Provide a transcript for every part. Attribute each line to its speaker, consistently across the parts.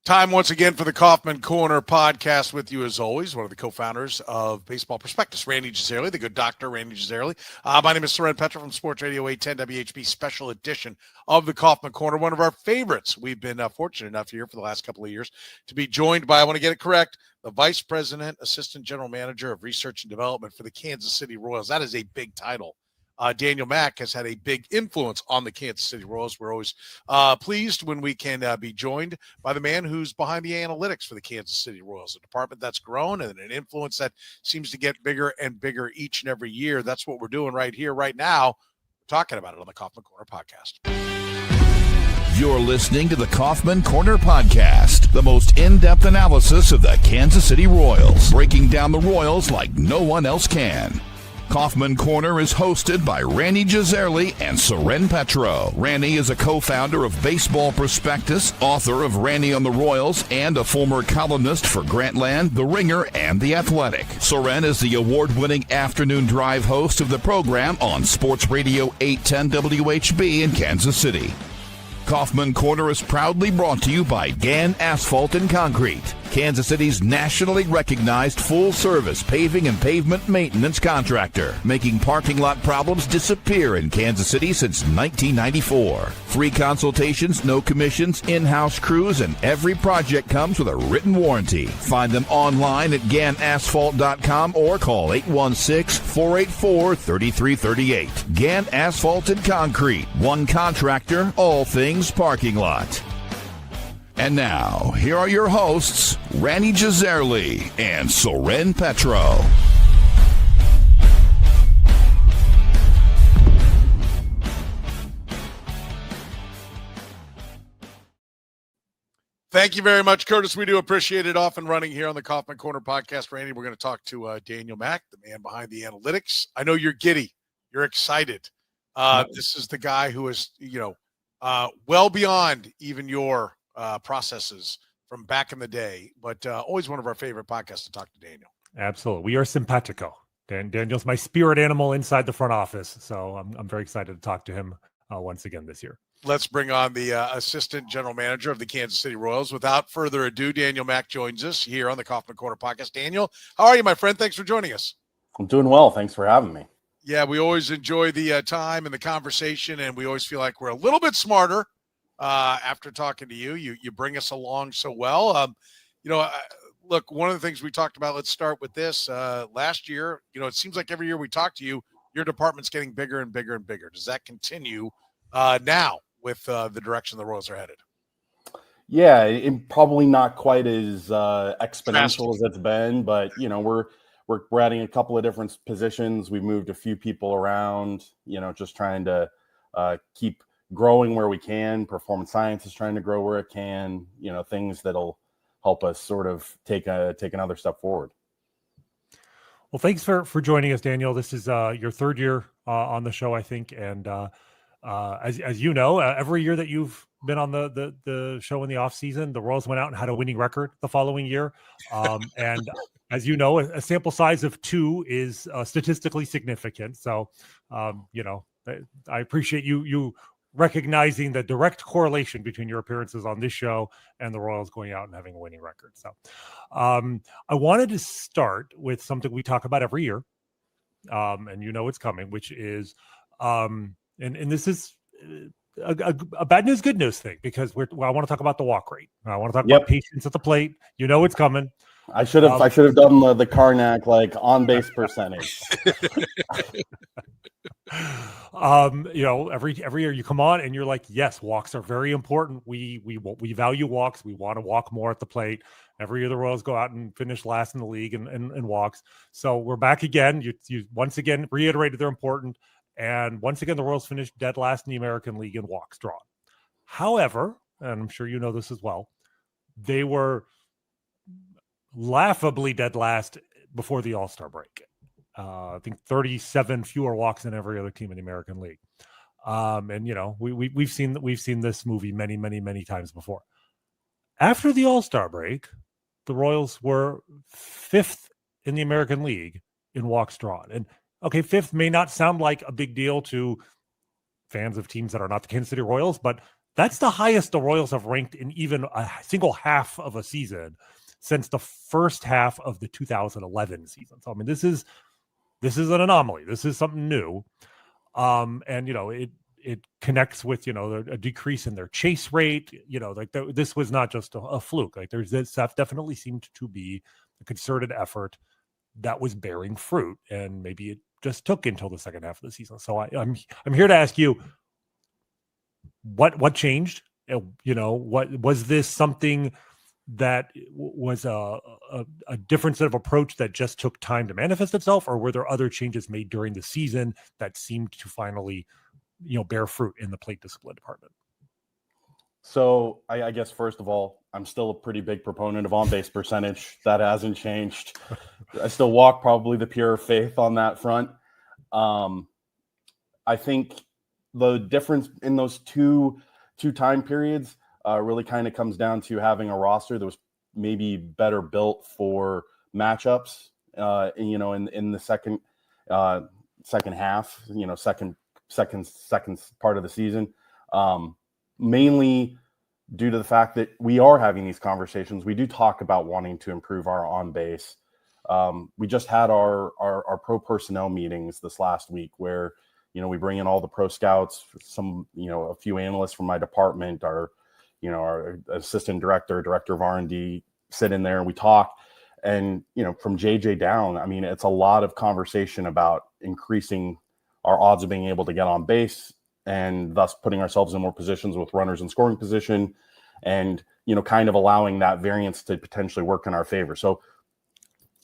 Speaker 1: Time once again for the Kauffman Corner podcast with you as always, one of the co-founders of Baseball Prospectus, Rany Jazayerli, the good doctor, Rany Jazayerli. My name is Soren Petro from Sports Radio 810 WHB, special edition of the Kauffman Corner, one of our favorites. We've been fortunate enough here for the last couple of years to be joined by, I want to get it correct, the Vice President, Assistant General Manager of Research and Development for the Kansas City Royals. That is a big title. Daniel Mack has had a big influence on the Kansas City Royals. We're always pleased when we can be joined by the man who's behind the analytics for the Kansas City Royals, a department that's grown and an influence that seems to get bigger and bigger each and every year. That's what we're doing right here, right now. We're talking about it on the Kauffman Corner podcast.
Speaker 2: You're listening to the Kauffman Corner podcast, the most in-depth analysis of the Kansas City Royals, breaking down the Royals like no one else can. Kauffman Corner is hosted by Rany Jazayerli and Soren Petro. Rany is a co-founder of Baseball Prospectus, author of Rany on the Royals, and a former columnist for Grantland, The Ringer, and The Athletic. Soren is the award-winning afternoon drive host of the program on Sports Radio 810 WHB in Kansas City. Kauffman Corner is proudly brought to you by Gann Asphalt and Concrete, Kansas City's nationally recognized full-service paving and pavement maintenance contractor, making parking lot problems disappear in Kansas City since 1994. Free consultations, no commissions, in-house crews, and every project comes with a written warranty. Find them online at GannAsphalt.com or call 816-484-3338. Gann Asphalt and Concrete, one contractor, all things parking lot. And now, here are your hosts, Rany Jazayerli and Soren Petro.
Speaker 1: Thank you very much, Curtis. We do appreciate it. Off and running here on the Kauffman Corner podcast. Rany, we're going to talk to Daniel Mack, the man behind the analytics. I know you're giddy. You're excited. This is the guy who is, well beyond even your processes from back in the day, but always one of our favorite podcasts to talk to Daniel.
Speaker 3: Absolutely. We are simpatico. Daniel's my spirit animal inside the front office, so I'm very excited to talk to him once again this year.
Speaker 1: Let's bring on the Assistant General Manager of the Kansas City Royals. Without further ado, Daniel Mack joins us here on the Kauffman Corner podcast. Daniel, how are you, my friend? Thanks for joining us.
Speaker 4: I'm doing well. Thanks for having me.
Speaker 1: Yeah, we always enjoy the time and the conversation, and we always feel like we're a little bit smarter after talking to you. You bring us along so well. Look, one of the things we talked about, let's start with this. Last year, it seems like every year we talk to you, your department's getting bigger and bigger and bigger. Does that continue now with the direction the Royals are headed?
Speaker 4: Yeah, it probably not quite as exponential as it's been, but we're adding a couple of different positions. We've moved a few people around, just trying to keep growing where we can. Performance science is trying to grow where it can, things that'll help us sort of take another step forward.
Speaker 3: Well, thanks for joining us, Daniel. This is your third year on the show, I think. And as you know, every year that you've been on the show in the off season, the Royals went out and had a winning record the following year. And as you know, a sample size of 2 is statistically significant. So, I appreciate you recognizing the direct correlation between your appearances on this show and the Royals going out and having a winning record. So I wanted to start with something we talk about every year. And it's coming, which is, and this is a bad news, good news thing, because I want to talk about the walk rate. I want to talk about patience at the plate. It's coming.
Speaker 4: I should have done the Karnak on-base percentage.
Speaker 3: Every year you come on and you're like, yes, walks are very important. We value walks. We want to walk more at the plate. Every year the Royals go out and finish last in the league in walks. So we're back again. You once again reiterated they're important. And once again, the Royals finished dead last in the American League in walks drawn. However, and I'm sure you know this as well, they were laughably dead last before the All-Star break. I think 37 fewer walks than every other team in the American League. We've seen this movie many, many, many times before. After the All-Star break, the Royals were 5th in the American League in walks drawn. And okay, 5th may not sound like a big deal to fans of teams that are not the Kansas City Royals, but That's the highest the Royals have ranked in even a single half of a season since the first half of the 2011 season. So I mean, this is an anomaly. This is something new. And it connects with a decrease in their chase rate. This was not just a fluke. Like this stuff definitely seemed to be a concerted effort that was bearing fruit, and maybe it just took until the second half of the season. So I'm here to ask you, what changed? What was this something that was a different set of approach that just took time to manifest itself, or were there other changes made during the season that seemed to finally bear fruit in the plate discipline department?
Speaker 4: So I guess, first of all, I'm still a pretty big proponent of on-base percentage. That hasn't changed. I still walk probably the pure faith on that front. I think the difference in those two time periods really kind of comes down to having a roster that was maybe better built for matchups, in the second half, second part of the season. Mainly due to the fact that we are having these conversations. We do talk about wanting to improve our on base. We just had our pro personnel meetings this last week where, we bring in all the pro scouts, some, a few analysts from my department, our assistant director of R&D sit in there and we talk. And, from JJ down, I mean, it's a lot of conversation about increasing our odds of being able to get on base, and thus putting ourselves in more positions with runners in scoring position, and, kind of allowing that variance to potentially work in our favor. So,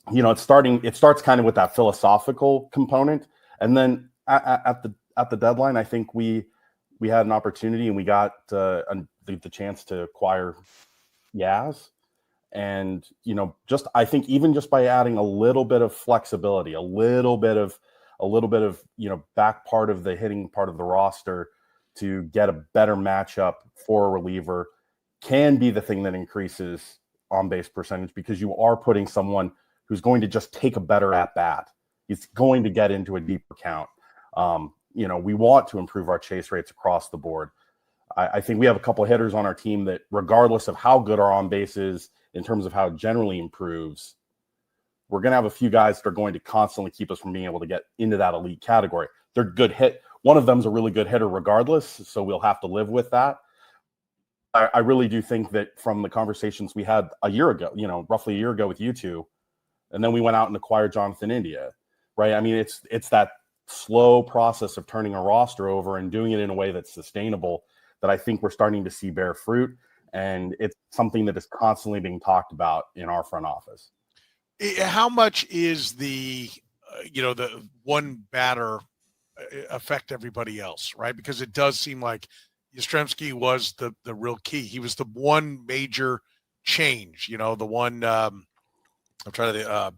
Speaker 4: it starts kind of with that philosophical component. And then at the deadline, I think we had an opportunity and we got the chance to acquire Yaz. And, I think even just by adding a little bit of flexibility, a little bit of, back part of the hitting part of the roster to get a better matchup for a reliever can be the thing that increases on-base percentage, because you are putting someone who's going to just take a better at-bat. He's going to get into a deeper count. We want to improve our chase rates across the board. I think we have a couple of hitters on our team that, regardless of how good our on-base is in terms of how it generally improves, we're going to have a few guys that are going to constantly keep us from being able to get into that elite category. They're good hit. One of them's a really good hitter regardless, so we'll have to live with that. I really do think that from the conversations we had a year ago, roughly a year ago with you two, and then we went out and acquired Jonathan India, right? I mean, it's that slow process of turning a roster over and doing it in a way that's sustainable that I think we're starting to see bear fruit, and it's something that is constantly being talked about in our front office.
Speaker 1: How much is the one batter affect everybody else, right? Because it does seem like Yastrzemski was the real key. He was the one major change, the one I'm trying to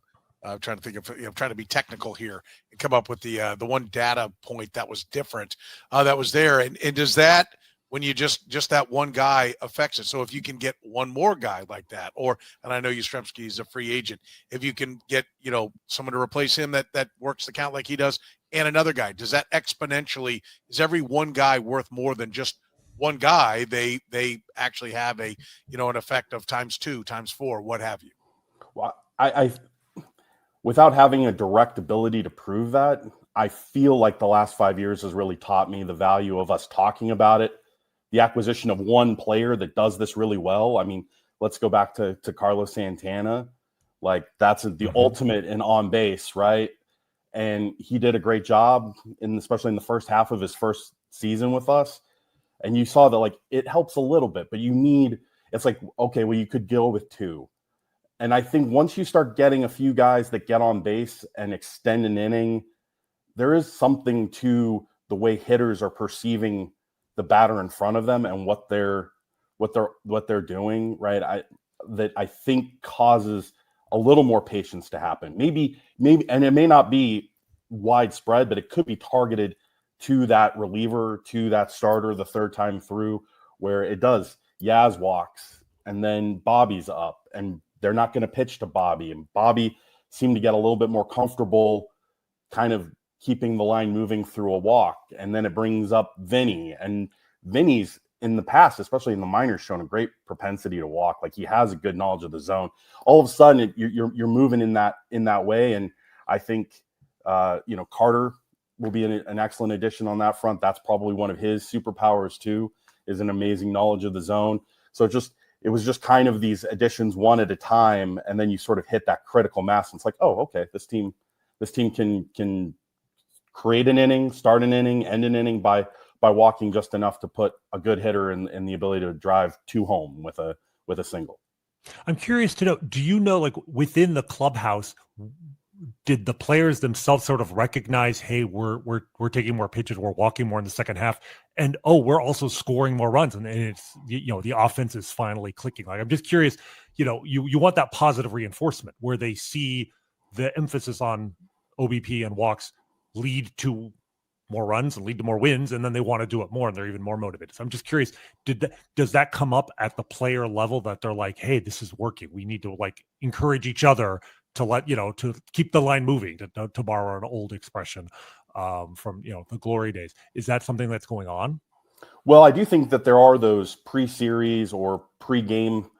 Speaker 1: think of, I'm trying to be technical here and come up with the one data point that was different, that was there. And does that, when you just that one guy affects it? So if you can get one more guy like that, and I know Yastrzemski is a free agent, if you can get, someone to replace him that works the count like he does, and another guy, does that exponentially, is every one guy worth more than just one guy? They actually have an effect of times 2, times 4, what have you.
Speaker 4: Well, I without having a direct ability to prove that, I feel like the last 5 years has really taught me the value of us talking about it. The acquisition of one player that does this really well. I mean, let's go back to Carlos Santana. Like, that's the ultimate in on base, right? And he did a great job, especially in the first half of his first season with us. And you saw that, like, it helps a little bit, but it's like, okay, well, you could go with 2. And I think once you start getting a few guys that get on base and extend an inning, there is something to the way hitters are perceiving the batter in front of them and what they're doing, right? That I think causes a little more patience to happen. Maybe, and it may not be widespread, but it could be targeted to that reliever, to that starter the third time through, where it does. Yaz walks, and then Bobby's up, and they're not going to pitch to Bobby. And Bobby seemed to get a little bit more comfortable kind of keeping the line moving through a walk. And then it brings up Vinny, and Vinny's in the past, especially in the minors, shown a great propensity to walk. Like, he has a good knowledge of the zone. All of a sudden, you're moving in that way, and I think Carter will be an excellent addition on that front. That's probably one of his superpowers too, is an amazing knowledge of the zone. So it was just kind of these additions one at a time, and then you sort of hit that critical mass. And it's like, oh, okay, this team can create an inning, start an inning, end an inning by walking just enough to put a good hitter in the ability to drive to home with a single.
Speaker 3: I'm curious to know, do you know, like, within the clubhouse, did the players themselves sort of recognize, hey, we're taking more pitches, we're walking more in the second half, and we're also scoring more runs, and it's, the offense is finally clicking? Like, I'm just curious, you want that positive reinforcement where they see the emphasis on OBP and walks lead to more runs and lead to more wins, and then they want to do it more and they're even more motivated. So I'm just curious, does that come up at the player level, that they're like, hey, this is working, we need to, like, encourage each other to to keep the line moving, to borrow an old expression from the glory days? Is that something that's going on?
Speaker 4: Well, I do think that there are those pre-series or pre-game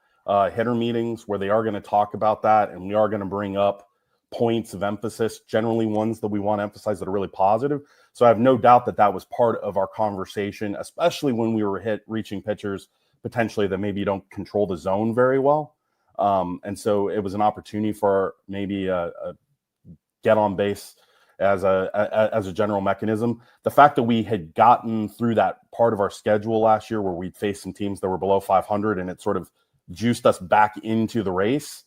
Speaker 4: hitter meetings where they are going to talk about that, and we are going to bring up points of emphasis, generally ones that we want to emphasize that are really positive. So I have no doubt that was part of our conversation, especially when we were reaching pitchers potentially that maybe don't control the zone very well. And so it was an opportunity for maybe a get on base as a general mechanism. The fact that we had gotten through that part of our schedule last year where we'd faced some teams that were below 500, and it sort of juiced us back into the race.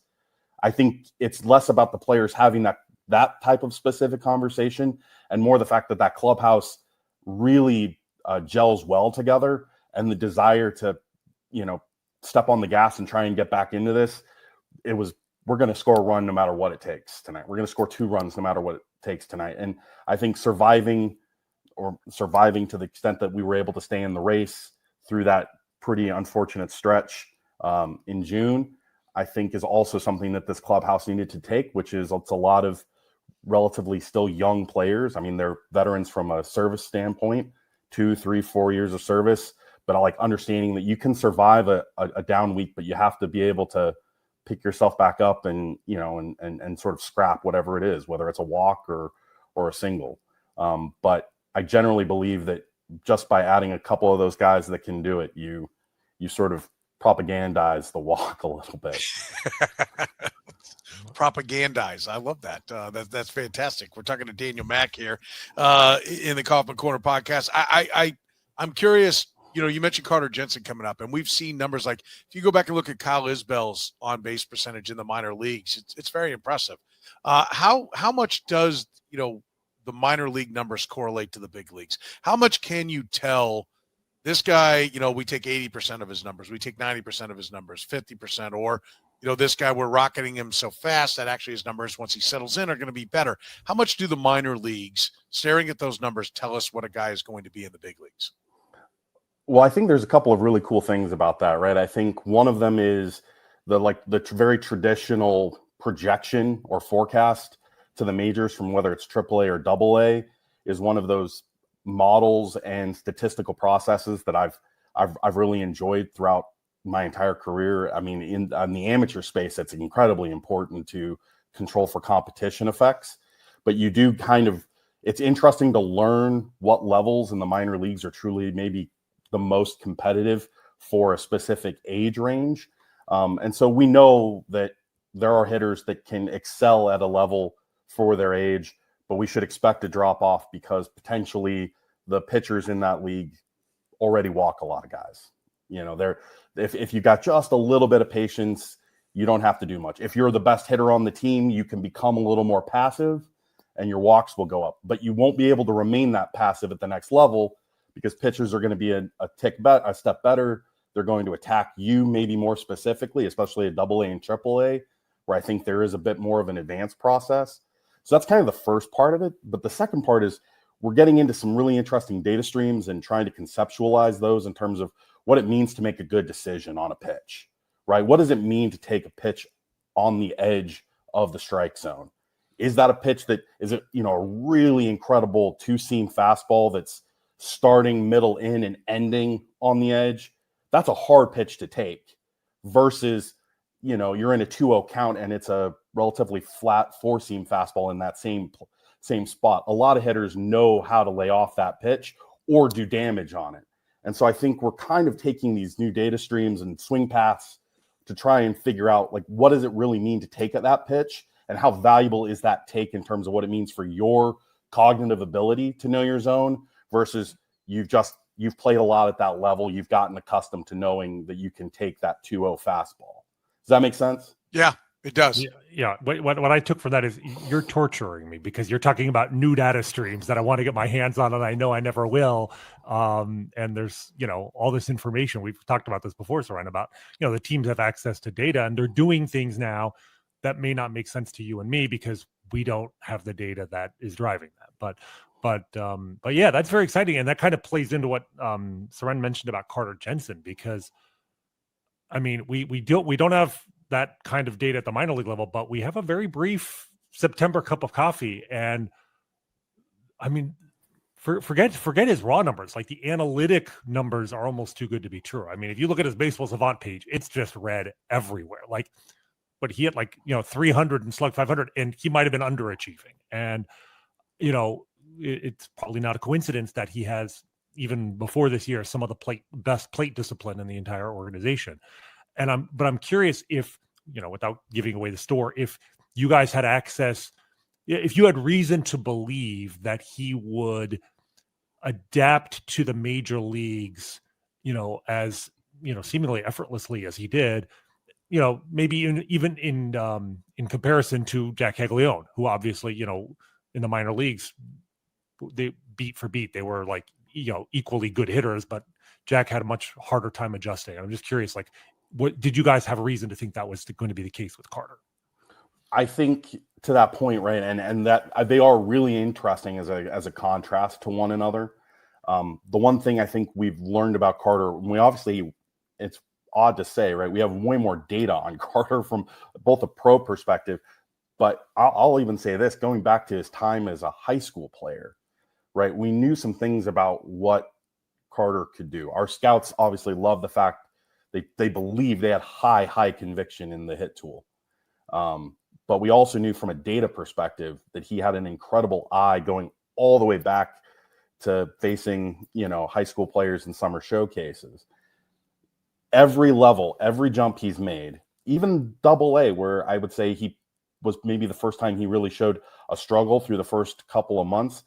Speaker 4: I think it's less about the players having that type of specific conversation, and more the fact that clubhouse really gels well together, and the desire to, step on the gas and try and get back into this. We're going to score a run no matter what it takes tonight. We're going to score 2 runs no matter what it takes tonight. And I think surviving to the extent that we were able to stay in the race through that pretty unfortunate stretch in June, I think is also something that this clubhouse needed to take, which is it's a lot of relatively still young players. I mean, they're veterans from a service standpoint, 2, 3, 4 years of service, but I like understanding that you can survive a down week, but you have to be able to pick yourself back up and sort of scrap whatever it is, whether it's a walk or a single. But I generally believe that just by adding a couple of those guys that can do it, you sort of propagandize the walk a little bit.
Speaker 1: Propagandize. I love that. That's fantastic. We're talking to Daniel Mack here in the Kauffman Corner podcast. I'm curious. You mentioned Carter Jensen coming up, and we've seen numbers like, if you go back and look at Kyle Isbell's on-base percentage in the minor leagues, it's very impressive. How much does the minor league numbers correlate to the big leagues? How much can you tell this guy? We take 80% of his numbers, we take 90% of his numbers, 50%, or this guy, we're rocketing him so fast that actually his numbers, once he settles in, are going to be better. How much do the minor leagues, staring at those numbers, tell us what a guy is going to be in the big leagues?
Speaker 4: Well, I think there's a couple of really cool things about that, right? I think one of them is the very traditional projection or forecast to the majors from whether it's AAA or AA is one of those models and statistical processes that I've really enjoyed throughout my entire career. I mean, in the amateur space, it's incredibly important to control for competition effects, but you do it's interesting to learn what levels in the minor leagues are truly maybe the most competitive for a specific age range. And so we know that there are hitters that can excel at a level for their age, but we should expect a drop off because potentially the pitchers in that league already walk a lot of guys. If you got just a little bit of patience, you don't have to do much. If you're the best hitter on the team, you can become a little more passive and your walks will go up, but you won't be able to remain that passive at the next level because pitchers are going to be a step better. They're going to attack you maybe more specifically, especially at AA and AAA, where I think there is a bit more of an advanced process. So that's kind of the first part of it. But the second part is we're getting into some really interesting data streams and trying to conceptualize those in terms of what it means to make a good decision on a pitch, right? What does it mean to take a pitch on the edge of the strike zone? Is that a pitch that is a really incredible 2-seam fastball that's starting, middle, in, and ending on the edge, that's a hard pitch to take versus, you're in a 2-0 count and it's a relatively flat 4-seam fastball in that same spot. A lot of hitters know how to lay off that pitch or do damage on it. And so I think we're kind of taking these new data streams and swing paths to try and figure out, like, what does it really mean to take at that pitch, and how valuable is that take in terms of what it means for your cognitive ability to know your zone versus you've played a lot at that level. You've gotten accustomed to knowing that you can take that 2-0 fastball. Does that make sense?
Speaker 1: Yeah, it does.
Speaker 3: Yeah. What I took from that is you're torturing me because you're talking about new data streams that I want to get my hands on and I know I never will. And there's, all this information. We've talked about this before, Soren, about, the teams have access to data and they're doing things now that may not make sense to you and me because we don't have the data that is driving that. But yeah, that's very exciting. And that kind of plays into what Soren mentioned about Carter Jensen, because I mean, we don't have that kind of data at the minor league level, but we have a very brief September cup of coffee. And I mean, forget his raw numbers. Like the analytic numbers are almost too good to be true. I mean, if you look at his Baseball Savant page, it's just red everywhere. Like, but he had 300 and slug 500, and he might've been underachieving. And, it's probably not a coincidence that he has, even before this year, some of the best plate discipline in the entire organization. And I'm curious if, without giving away the store, if you guys had access, if you had reason to believe that he would adapt to the major leagues, as, seemingly effortlessly as he did, maybe even in comparison to Jack Caglianone, who obviously, in the minor leagues, they beat for beat, they were equally good hitters, but Jack had a much harder time adjusting. I'm just curious, what did you guys have a reason to think that was going to be the case with Carter?
Speaker 4: I think to that point, right, and that they are really interesting as a contrast to one another. The one thing I think we've learned about Carter, it's odd to say, right, we have way more data on Carter from both a pro perspective, but I'll even say this, going back to his time as a high school player, right, we knew some things about what Carter could do. Our scouts obviously love the fact they believe they had high conviction in the hit tool. But we also knew from a data perspective that he had an incredible eye going all the way back to facing, high school players in summer showcases. Every level, every jump he's made, even AA, where I would say he was maybe the first time he really showed a struggle through the first couple of months,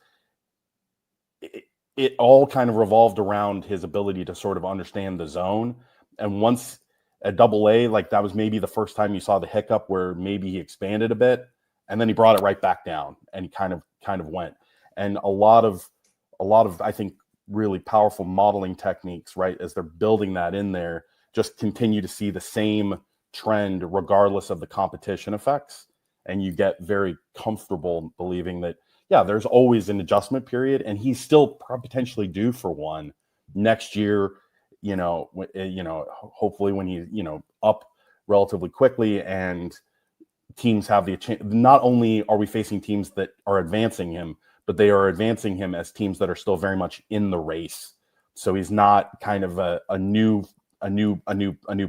Speaker 4: it all kind of revolved around his ability to sort of understand the zone. And once at AA, that was maybe the first time you saw the hiccup where maybe he expanded a bit, and then he brought it right back down and he kind of went. And a lot of I think really powerful modeling techniques, right, as they're building that in there, just continue to see the same trend regardless of the competition effects. And you get very comfortable believing that, yeah, there's always an adjustment period, and he's still potentially due for one next year. Hopefully when he's up relatively quickly, and teams have the chance. Not only are we facing teams that are advancing him, but they are advancing him as teams that are still very much in the race. So he's not kind of a new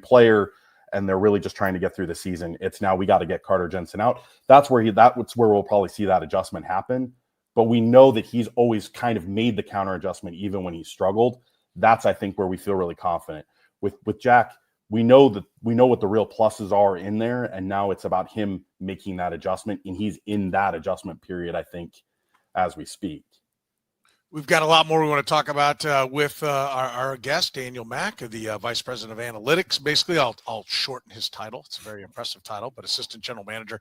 Speaker 4: player, and they're really just trying to get through the season. It's now we got to get Carter Jensen out. That's where we'll probably see that adjustment happen. But we know that he's always kind of made the counter adjustment even when he struggled. That's, I think, where we feel really confident. With Jack, we know what the real pluses are in there, and now it's about him making that adjustment, and he's in that adjustment period, I think, as we speak.
Speaker 1: We've got a lot more we want to talk about with our guest, Daniel Mack, the Vice President of Analytics. Basically, I'll shorten his title. It's a very impressive title, but Assistant General Manager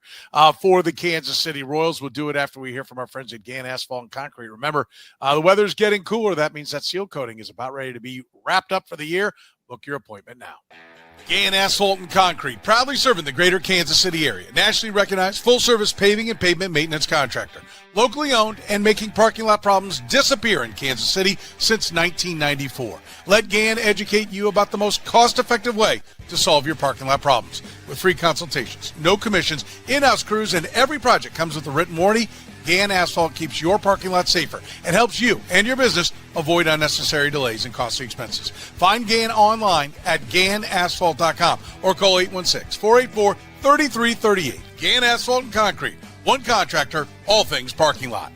Speaker 1: for the Kansas City Royals. We'll do it after we hear from our friends at Gann Asphalt and Concrete. Remember, the weather's getting cooler. That means that seal coating is about ready to be wrapped up for the year. Book your appointment now. Gann Asphalt and Concrete, proudly serving the greater Kansas City area. Nationally recognized full-service paving and pavement maintenance contractor. Locally owned and making parking lot problems disappear in Kansas City since 1994. Let Gann educate you about the most cost-effective way to solve your parking lot problems. With free consultations, no commissions, in-house crews, and every project comes with a written warranty. Gann Asphalt keeps your parking lot safer and helps you and your business avoid unnecessary delays and costly expenses. Find Gann online at GannAsphalt.com or call 816-484-3338. Gann Asphalt and Concrete. One contractor, all things parking lot.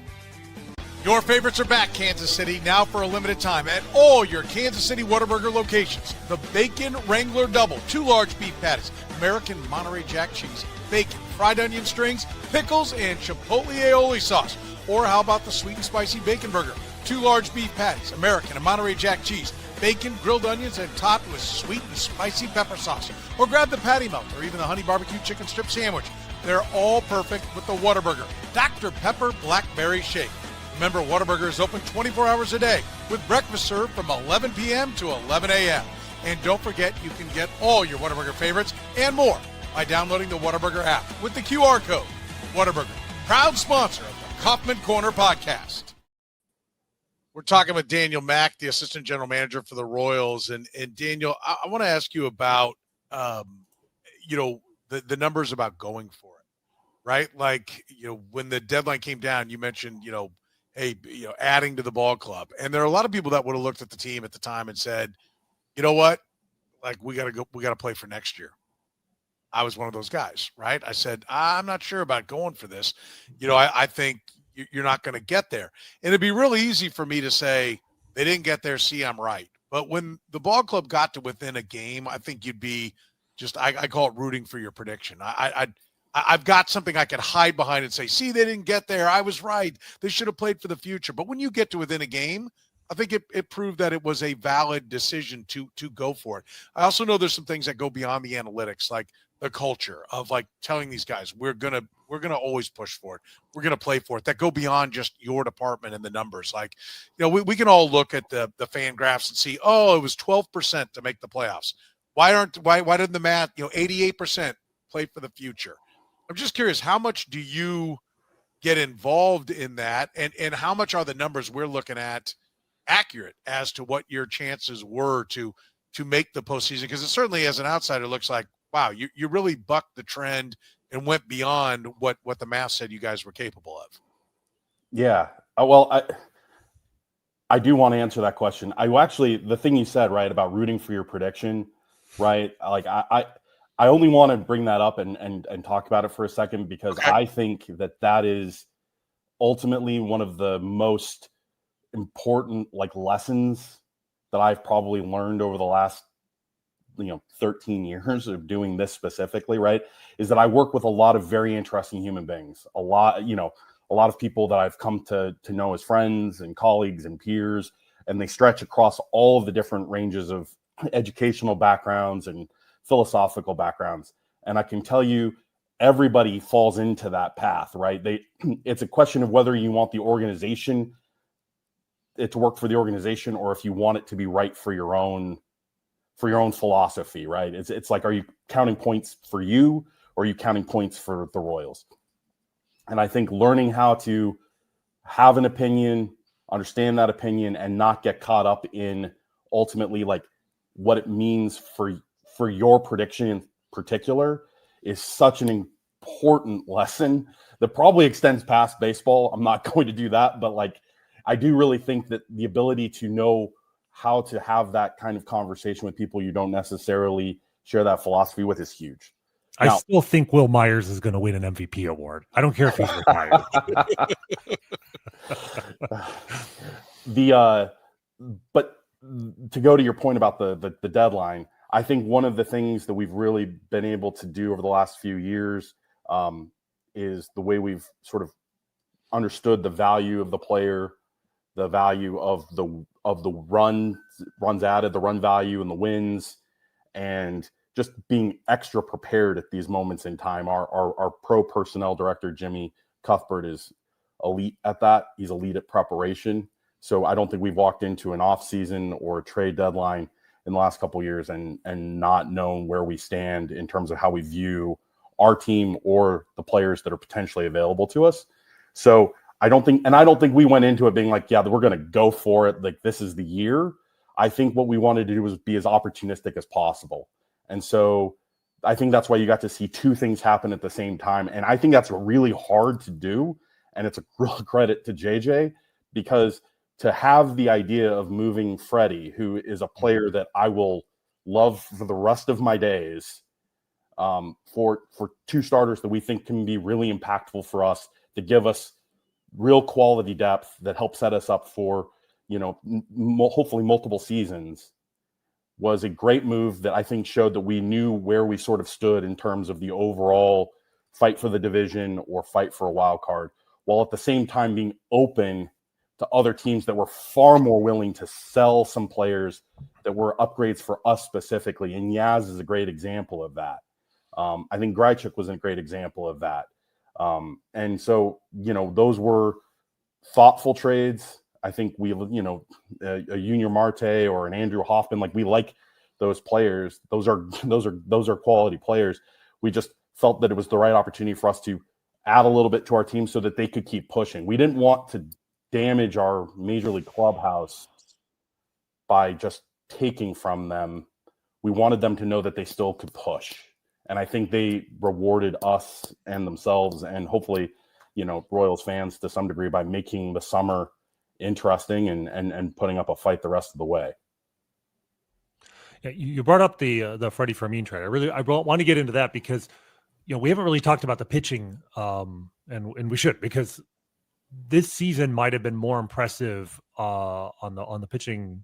Speaker 1: Your favorites are back, Kansas City, now for a limited time at all your Kansas City Whataburger locations. The Bacon Wrangler Double, 2 large beef patties, American Monterey Jack cheese, bacon, fried onion strings, pickles, and chipotle aioli sauce. Or how about the sweet and spicy bacon burger? 2 large beef patties, American and Monterey Jack cheese, bacon, grilled onions, and topped with sweet and spicy pepper sauce. Or grab the patty melt or even the honey barbecue chicken strip sandwich. They're all perfect with the Whataburger Dr. Pepper Blackberry Shake. Remember, Whataburger is open 24 hours a day with breakfast served from 11 p.m. to 11 a.m. And don't forget, you can get all your Whataburger favorites and more by downloading the Whataburger app with the QR code. Whataburger, proud sponsor of the Kauffman Corner podcast. We're talking with Daniel Mack, the assistant general manager for the Royals. And Daniel, I want to ask you about, the numbers about going for it, right? Like, when the deadline came down, you mentioned, adding to the ball club. And there are a lot of people that would have looked at the team at the time and said, you know what? Like, we got to play for next year. I was one of those guys, right? I said, I'm not sure about going for this. I think you're not going to get there. And it'd be really easy for me to say, they didn't get there. See, I'm right. But when the ball club got to within a game, I think you'd be just, I call it rooting for your prediction. I've got something I could hide behind and say, see, they didn't get there. I was right. They should have played for the future. But when you get to within a game, I think it proved that it was a valid decision to go for it. I also know there's some things that go beyond the analytics, like the culture of like telling these guys, we're gonna always push for it. We're gonna play for it. That go beyond just your department and the numbers. Like, we can all look at the fan graphs and see, it was 12% to make the playoffs. Why didn't the math, 88% play for the future? I'm just curious, how much do you get involved in that? And how much are the numbers we're looking at accurate as to what your chances were to make the postseason? Because it certainly, as an outsider, looks like, wow, you really bucked the trend and went beyond what the math said you guys were capable of. Yeah.
Speaker 4: Well, I do want to answer that question. The thing you said, right, about rooting for your prediction, right? Like I only want to bring that up and talk about it for a second because okay. I think that is ultimately one of the most important lessons that I've probably learned over the last 13 years of doing this specifically, right? Is that I work with a lot of very interesting human beings, a lot of people that I've come to know as friends and colleagues and peers, and they stretch across all of the different ranges of educational backgrounds and philosophical backgrounds. And I can tell you, everybody falls into that path, right? It's a question of whether you want the organization, it to work for the organization, or if you want it to be right for your own philosophy, right? It's like, are you counting points for you, or are you counting points for the Royals? And I think learning how to have an opinion, understand that opinion, and not get caught up in ultimately what it means for your prediction in particular is such an important lesson that probably extends past baseball. I'm not going to do that, but I do really think that the ability to know how to have that kind of conversation with people you don't necessarily share that philosophy with is huge.
Speaker 3: I still think Will Myers is going to win an MVP award. I don't care if he's retired.
Speaker 4: But to go to your point about the deadline, I think one of the things that we've really been able to do over the last few years is the way we've sort of understood the value of the player, the value of the runs added, the run value and the wins, and just being extra prepared at these moments in time. Our pro personnel director, Jimmy Cuthbert, is elite at that. He's elite at preparation. So I don't think we've walked into an off season or a trade deadline in the last couple of years and not known where we stand in terms of how we view our team or the players that are potentially available to us. So I don't think we went into it being like, yeah, we're going to go for it. Like, this is the year. I think what we wanted to do was be as opportunistic as possible. And so I think that's why you got to see two things happen at the same time. And I think that's really hard to do. And it's a real credit to JJ, because to have the idea of moving Freddie, who is a player that I will love for the rest of my days, for two starters that we think can be really impactful for us, to give us real quality depth that helps set us up for, hopefully multiple seasons, was a great move that I think showed that we knew where we sort of stood in terms of the overall fight for the division or fight for a wild card, while at the same time being open to other teams that were far more willing to sell some players that were upgrades for us specifically. And Yaz is a great example of that. I think Greichuk was a great example of that. And so, those were thoughtful trades. I think we, a Junior Marte or an Andrew Hoffman, like, we like those players. Those are quality players. We just felt that it was the right opportunity for us to add a little bit to our team so that they could keep pushing. We didn't want to damage our major league clubhouse by just taking from them. We wanted them to know that they still could push. And I think they rewarded us and themselves, and hopefully, Royals fans to some degree, by making the summer interesting and putting up a fight the rest of the way.
Speaker 3: Yeah, you brought up the Freddie Fermin trade. I want to get into that because we haven't really talked about the pitching, and we should, because this season might have been more impressive on the pitching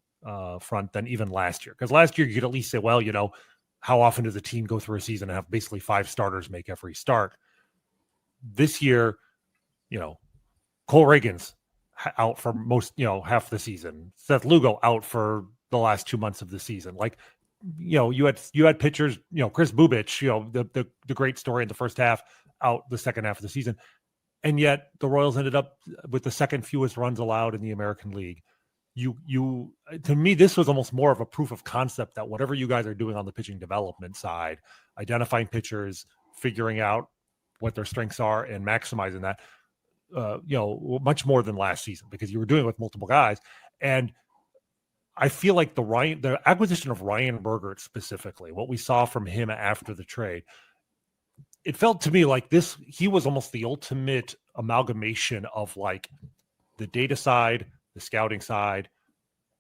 Speaker 3: front than even last year. Because last year you could at least say, well, how often does a team go through a season and have basically 5 starters make every start? This year, Cole Reagan's out for most, half the season. Seth Lugo out for the last 2 months of the season. Like, you had pitchers, Chris Bubich, the great story in the first half, out the second half of the season. And yet the Royals ended up with the second fewest runs allowed in the American League. To me, this was almost more of a proof of concept that whatever you guys are doing on the pitching development side, identifying pitchers, figuring out what their strengths are and maximizing that, much more than last season, because you were doing it with multiple guys. And I feel like the acquisition of Ryan Bergert specifically, what we saw from him after the trade, it felt to me like he was almost the ultimate amalgamation of like the data side, the scouting side,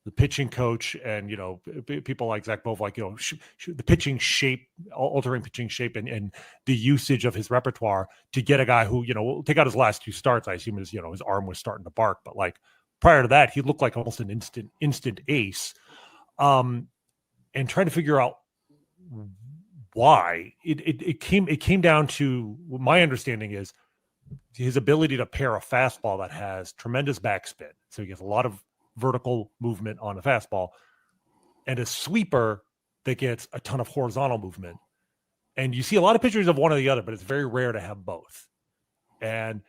Speaker 3: the pitching coach, and people like Zach Bove, like the pitching shape, altering pitching shape, and the usage of his repertoire to get a guy who take out his last 2 starts. I assume his arm was starting to bark, but like prior to that, he looked like almost an instant ace. And trying to figure out why it came down to, my understanding is his ability to pair a fastball that has tremendous backspin, so he gets a lot of vertical movement on a fastball, and a sweeper that gets a ton of horizontal movement. And you see a lot of pitchers of one or the other, but it's very rare to have both. And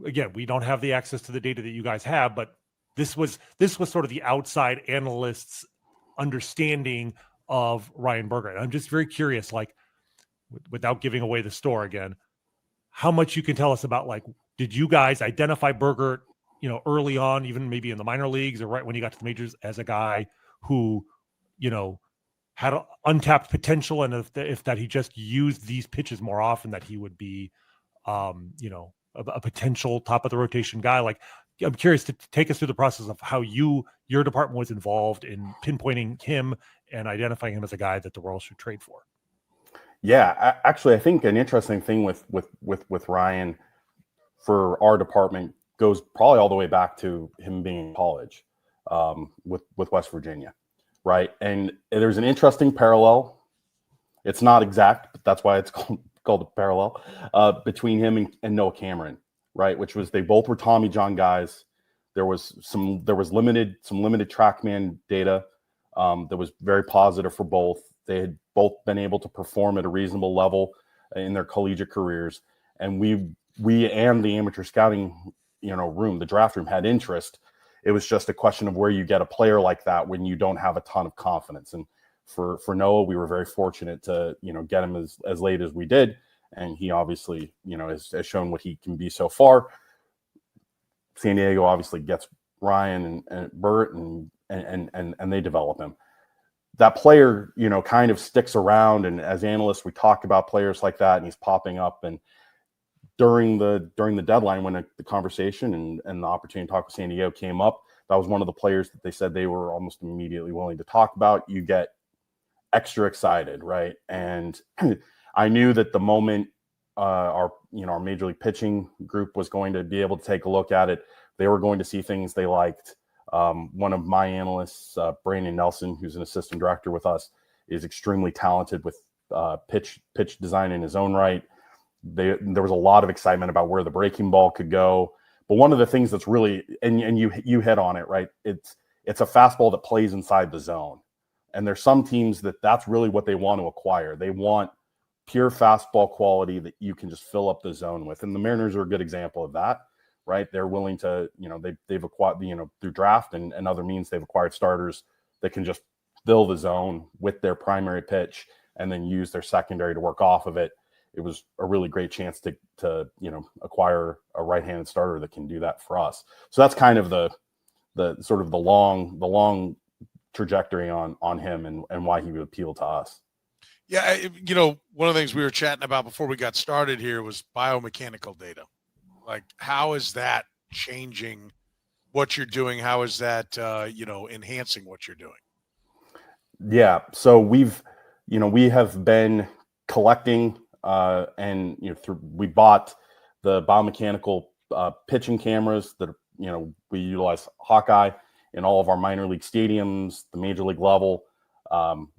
Speaker 3: again, we don't have the access to the data that you guys have, but this was sort of the outside analyst's understanding of Ryan Bergert. I'm just very curious, like, without giving away the store again, how much you can tell us about, like, did you guys identify Bergert, early on, even maybe in the minor leagues or right when you got to the majors, as a guy who, had untapped potential, and if that he just used these pitches more often, that he would be, a potential top of the rotation guy? Like, I'm curious to take us through the process of how your department was involved in pinpointing him and identifying him as a guy that the Royals should trade for.
Speaker 4: Yeah, actually, I think an interesting thing with Ryan for our department goes probably all the way back to him being in college with West Virginia, right? And there's an interesting parallel. It's not exact, but that's why it's called a parallel between him and Noah Cameron, right? Which was, they both were Tommy John guys. There was some limited TrackMan data that was very positive for both. They had both been able to perform at a reasonable level in their collegiate careers, and we and the amateur scouting room, the draft room, had interest. It was just a question of where you get a player like that when you don't have a ton of confidence. And for Noah, we were very fortunate to get him as late as we did, and he obviously has shown what he can be so far. San Diego obviously gets Ryan and Bert, and they develop him. That player, kind of sticks around, and as analysts, we talk about players like that, and he's popping up. And during the deadline, when the conversation and the opportunity to talk with San Diego came up, that was one of the players that they said they were almost immediately willing to talk about. You get extra excited, right? And I knew that the moment our major league pitching group was going to be able to take a look at it, they were going to see things they liked. One of my analysts, Brandon Nelson, who's an assistant director with us, is extremely talented with pitch design in his own right. There was a lot of excitement about where the breaking ball could go. But one of the things that's really, and you hit on it, right? It's a fastball that plays inside the zone. And there's some teams that's really what they want to acquire. They want pure fastball quality that you can just fill up the zone with. And the Mariners are a good example of that, right? They're willing to, they've acquired, through draft and other means, they've acquired starters that can just fill the zone with their primary pitch and then use their secondary to work off of it. It was a really great chance to acquire a right-handed starter that can do that for us. So that's kind of the sort of the long trajectory on him and why he would appeal to us.
Speaker 1: Yeah, one of the things we were chatting about before we got started here was biomechanical data. Like, how is that changing what you're doing? How is that, enhancing what you're doing?
Speaker 4: Yeah, so we have been collecting and we bought the biomechanical pitching cameras that we utilize Hawkeye in all of our minor league stadiums, the major league level.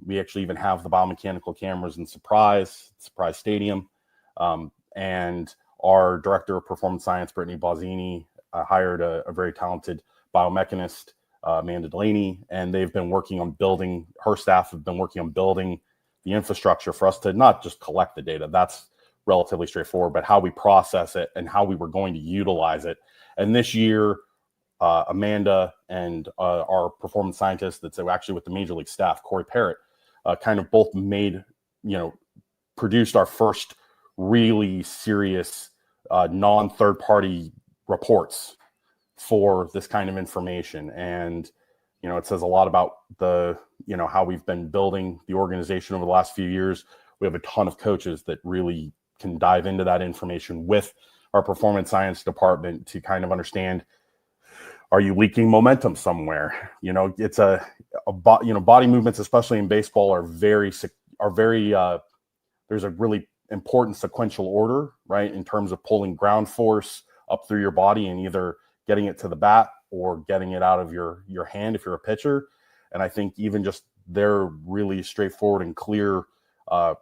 Speaker 4: We actually even have the biomechanical cameras in Surprise Stadium. And our director of performance science, Brittany Bozzini, hired a very talented biomechanist, Amanda Delaney, and they've been working on building, her staff have been working on building the infrastructure for us to not just collect the data. That's relatively straightforward, but how we process it and how we were going to utilize it. And this year, Amanda and our performance scientist that's actually with the major league staff, Corey Parrott, kind of both produced our first really serious non-third party reports for this kind of information. And, it says a lot about how we've been building the organization over the last few years. We have a ton of coaches that really can dive into that information with our performance science department to kind of understand, are you leaking momentum somewhere? It's body movements, especially in baseball, are very there's a really important sequential order, right? In terms of pulling ground force up through your body and either getting it to the bat or getting it out of your hand if you're a pitcher. And I think even just their really straightforward and clear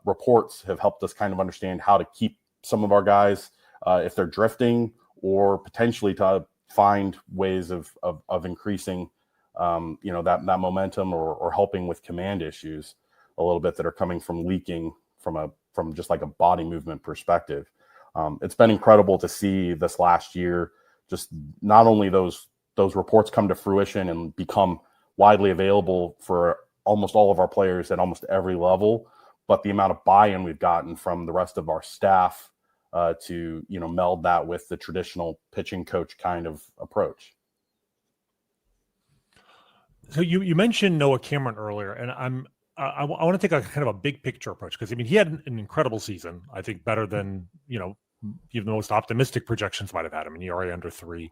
Speaker 4: reports have helped us kind of understand how to keep some of our guys if they're drifting, or potentially to find ways of increasing that momentum or helping with command issues a little bit that are coming from leaking from just like a body movement perspective. It's been incredible to see this last year, just not only those reports come to fruition and become widely available for almost all of our players at almost every level, but the amount of buy-in we've gotten from the rest of our staff to meld that with the traditional pitching coach kind of approach.
Speaker 3: So you mentioned Noah Cameron earlier, and I want to take a kind of a big picture approach, because he had an incredible season. I think better than even the most optimistic projections might have had him, in ERA under 3.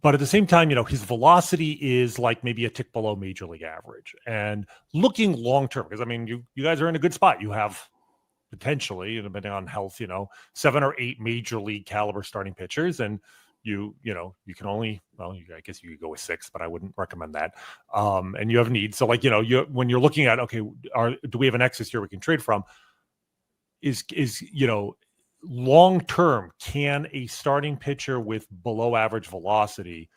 Speaker 3: But at the same time, his velocity is like maybe a tick below major league average. And looking long term, because you guys are in a good spot. You have potentially, depending on health, 7 or 8 major league caliber starting pitchers, and you can only, I guess you could go with 6, but I wouldn't recommend that. And you have needs. So when you're looking at, okay, do we have an excess here we can trade from? Is long term, can a starting pitcher with below average velocity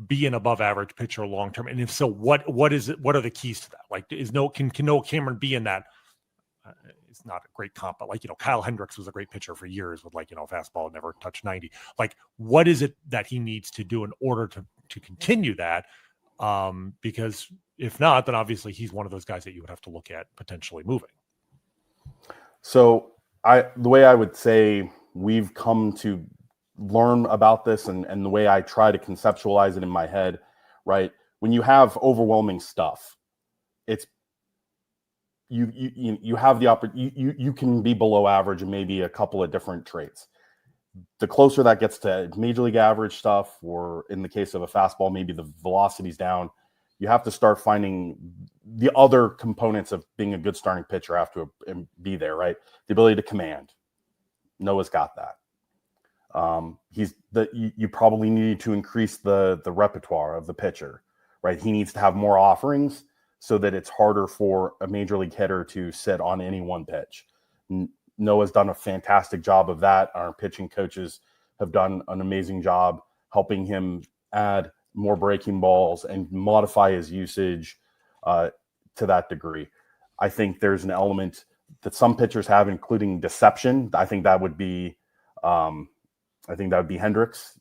Speaker 3: be an above average pitcher long term? And if so, what is it? What are the keys to that? Like, can Noah Cameron be in that? It's not a great comp, but Kyle Hendricks was a great pitcher for years with fastball never touched 90. Like, what is it that he needs to do in order to continue that? Because if not, then obviously he's one of those guys that you would have to look at potentially moving.
Speaker 4: So the way I would say we've come to learn about this and the way I try to conceptualize it in my head, right? When you have overwhelming stuff, you have the opportunity. You can be below average in maybe a couple of different traits. The closer that gets to major league average stuff, or in the case of a fastball, maybe the velocity's down, you have to start finding the other components of being a good starting pitcher have to be there, right? The ability to command. Noah's got that. You probably need to increase the repertoire of the pitcher, right? He needs to have more offerings so that it's harder for a major league hitter to sit on any one pitch. Noah's done a fantastic job of that. Our pitching coaches have done an amazing job helping him add more breaking balls and modify his usage to that degree. I think there's an element that some pitchers have, including deception. I think that would be Hendricks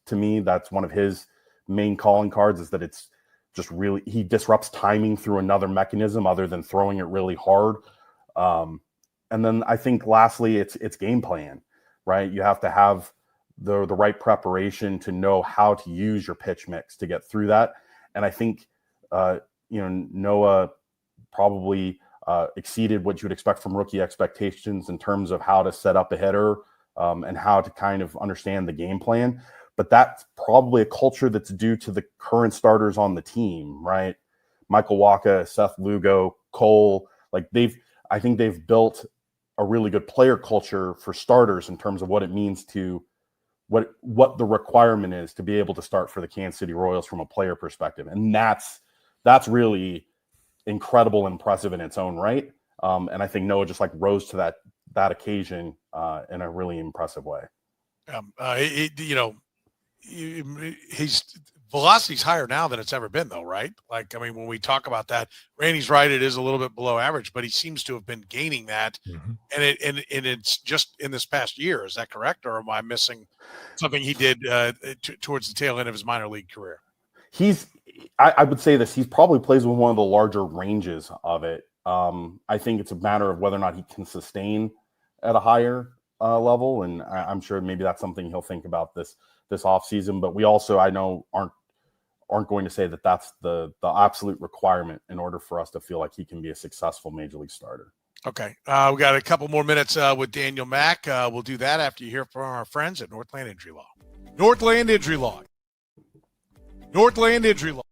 Speaker 4: to me. That's one of his main calling cards, is that it's just really, he disrupts timing through another mechanism other than throwing it really hard. And then I think lastly, it's game plan, right? You have to have the right preparation to know how to use your pitch mix to get through that. And I think, Noah probably exceeded what you would expect from rookie expectations in terms of how to set up a hitter and how to kind of understand the game plan. But that's probably a culture that's due to the current starters on the team, right? Michael Wacha, Seth Lugo, Cole, I think they've built a really good player culture for starters in terms of what it means to what the requirement is to be able to start for the Kansas City Royals from a player perspective. And that's really incredible and impressive in its own right. And I think Noah just rose to that occasion in a really impressive way.
Speaker 1: His velocity's higher now than it's ever been, though, right? When we talk about that, Rany's right, it is a little bit below average, but he seems to have been gaining that. Mm-hmm. And it's just in this past year. Is that correct? Or am I missing something he did towards the tail end of his minor league career?
Speaker 4: I would say this, he probably plays with one of the larger ranges of it. I think it's a matter of whether or not he can sustain at a higher level. And I'm sure maybe that's something he'll think about this offseason. But we also, I know, aren't going to say that that's the absolute requirement in order for us to feel like he can be a successful major league starter.
Speaker 1: Okay. We got a couple more minutes with Daniel Mack. We'll do that after you hear from our friends at Northland Injury Law. Northland Injury Law. Northland Injury Law.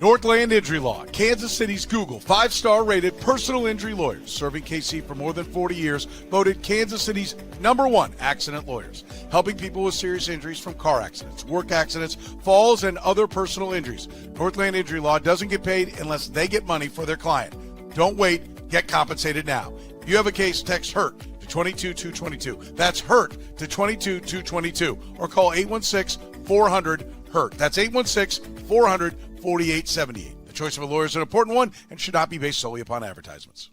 Speaker 1: Northland Injury Law, Kansas City's Google 5-star rated personal injury lawyers, serving KC for more than 40 years, voted Kansas City's #1 accident lawyers, helping people with serious injuries from car accidents, work accidents, falls, and other personal injuries. Northland Injury Law doesn't get paid unless they get money for their client. Don't wait, get compensated now. If you have a case, text HURT to 22222. That's HURT to 22222, or call 816-400-HURT. That's 816-400-4878. The choice of a lawyer is an important one and should not be based solely upon advertisements.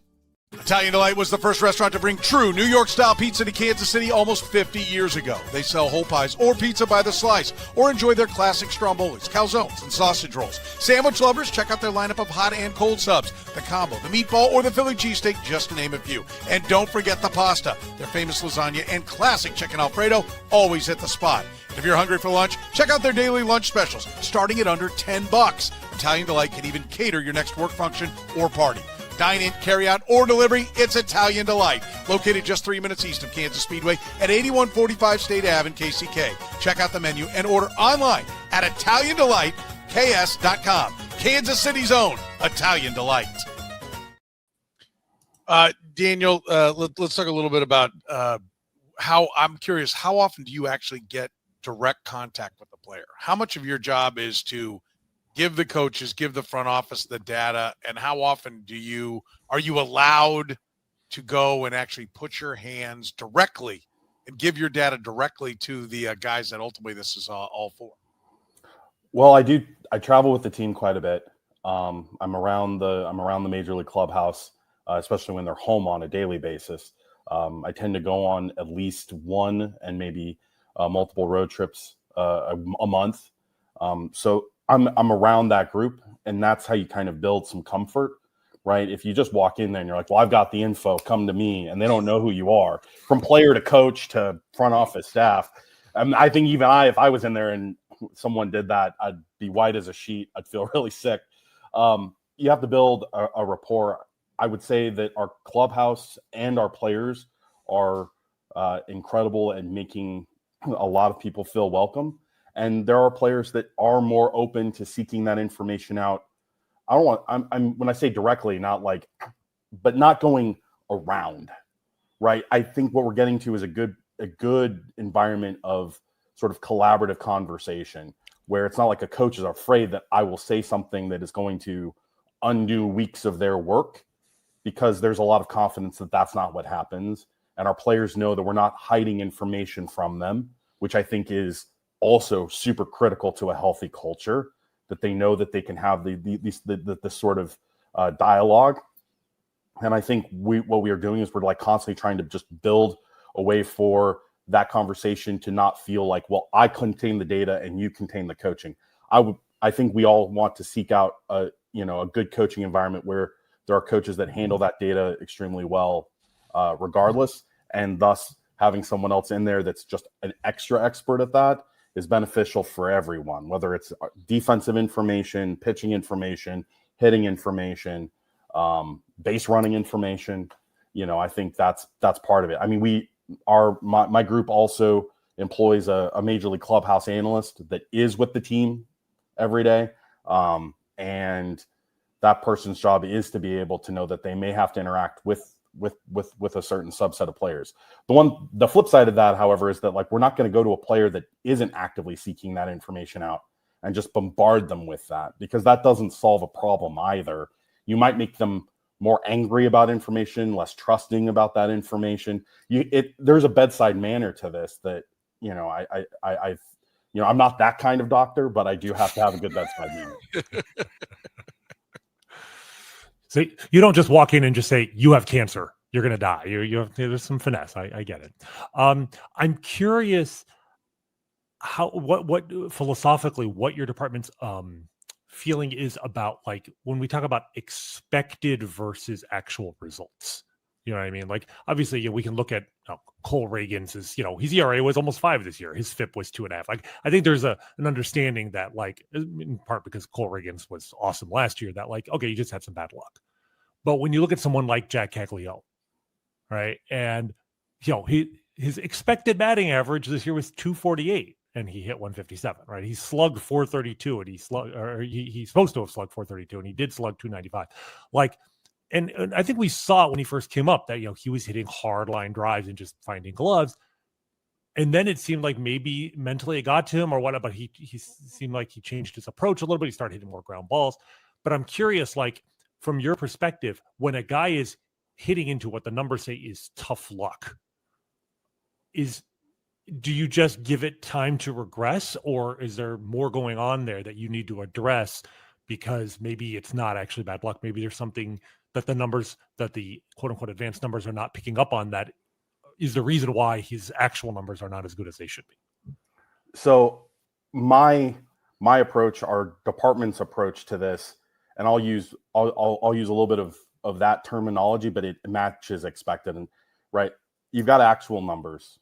Speaker 1: Italian Delight was the first restaurant to bring true New York-style pizza to Kansas City almost 50 years ago. They sell whole pies or pizza by the slice, or enjoy their classic strombolis, calzones, and sausage rolls. Sandwich lovers, check out their lineup of hot and cold subs, the combo, the meatball, or the Philly cheesesteak, just to name a few. And don't forget the pasta. Their famous lasagna and classic chicken Alfredo always hit the spot. If you're hungry for lunch, check out their daily lunch specials, starting at under $10. Italian Delight can even cater your next work function or party. Dine in, carry out, or delivery, it's Italian Delight. Located just 3 minutes east of Kansas Speedway at 8145 State Ave in KCK. Check out the menu and order online at ItalianDelightKS.com. Kansas City's own Italian Delight. Daniel, let's talk a little bit about how often do you actually get direct contact with the player? How much of your job is to give the coaches, give the front office the data, and how often are you allowed to go and actually put your hands directly and give your data directly to the guys that ultimately this is all for?
Speaker 4: Well, I travel with the team quite a bit. I'm around the major league clubhouse, especially when they're home on a daily basis. I tend to go on at least one and maybe multiple road trips a month. So I'm around that group, and that's how you kind of build some comfort, right? If you just walk in there and you're like, well, I've got the info, come to me, and they don't know who you are, from player to coach to front office staff. I think even if I was in there and someone did that, I'd be white as a sheet. I'd feel really sick. You have to build a rapport I would say that our clubhouse and our players are incredible at making a lot of people feel welcome. And there are players that are more open to seeking that information out. I'm when I say directly, not like, but not going around, right? I think what we're getting to is a good environment of sort of collaborative conversation where it's not like a coach is afraid that I will say something that is going to undo weeks of their work, because there's a lot of confidence that that's not what happens. And our players know that we're not hiding information from them, which I think is also super critical to a healthy culture, that they know that they can have the sort of dialogue. And I think what we are doing is we're like constantly trying to just build a way for that conversation to not feel like, well, I contain the data and you contain the coaching. I think we all want to seek out a good coaching environment where there are coaches that handle that data extremely well, regardless, and thus having someone else in there that's just an extra expert at that is beneficial for everyone, whether it's defensive information, pitching information, hitting information, base running information. I think that's part of it. I mean, my group also employs a major league clubhouse analyst that is with the team every day. And that person's job is to be able to know that they may have to interact with a certain subset of players. The flip side of that, however, is that like, we're not going to go to a player that isn't actively seeking that information out and just bombard them with that, because that doesn't solve a problem either. You might make them more angry about information, less trusting about that information. There's a bedside manner to this that, I'm not that kind of doctor, but I do have to have a good bedside manner.
Speaker 3: So you don't just walk in and just say, you have cancer, you're going to die. There's some finesse. I get it. I'm curious what philosophically, what your department's feeling is about, like, when we talk about expected versus actual results. You know what I mean? Like, obviously, we can look at Cole Reagan's his ERA was almost 5 this year. His FIP was 2.5. Like, I think there's an understanding that, like, in part because Cole Reagan's was awesome last year, that like, okay, you just had some bad luck. But when you look at someone like Jack Caglianone, right, and his expected batting average this year was 248, and he hit 157. Right, he slugged 432, and he's supposed to have slugged 432, and he did slug 295. Like. And I think we saw it when he first came up that, he was hitting hard line drives and just finding gloves. And then it seemed like maybe mentally it got to him or whatnot, but he seemed like he changed his approach a little bit. He started hitting more ground balls. But I'm curious, like, from your perspective, when a guy is hitting into what the numbers say is tough luck, do you just give it time to regress, or is there more going on there that you need to address, because maybe it's not actually bad luck? Maybe there's something that the quote unquote advanced numbers are not picking up on that is the reason why his actual numbers are not as good as they should be.
Speaker 4: So my approach, our department's approach to this, and I'll use a little bit of that terminology, but it matches expected. And right, you've got actual numbers,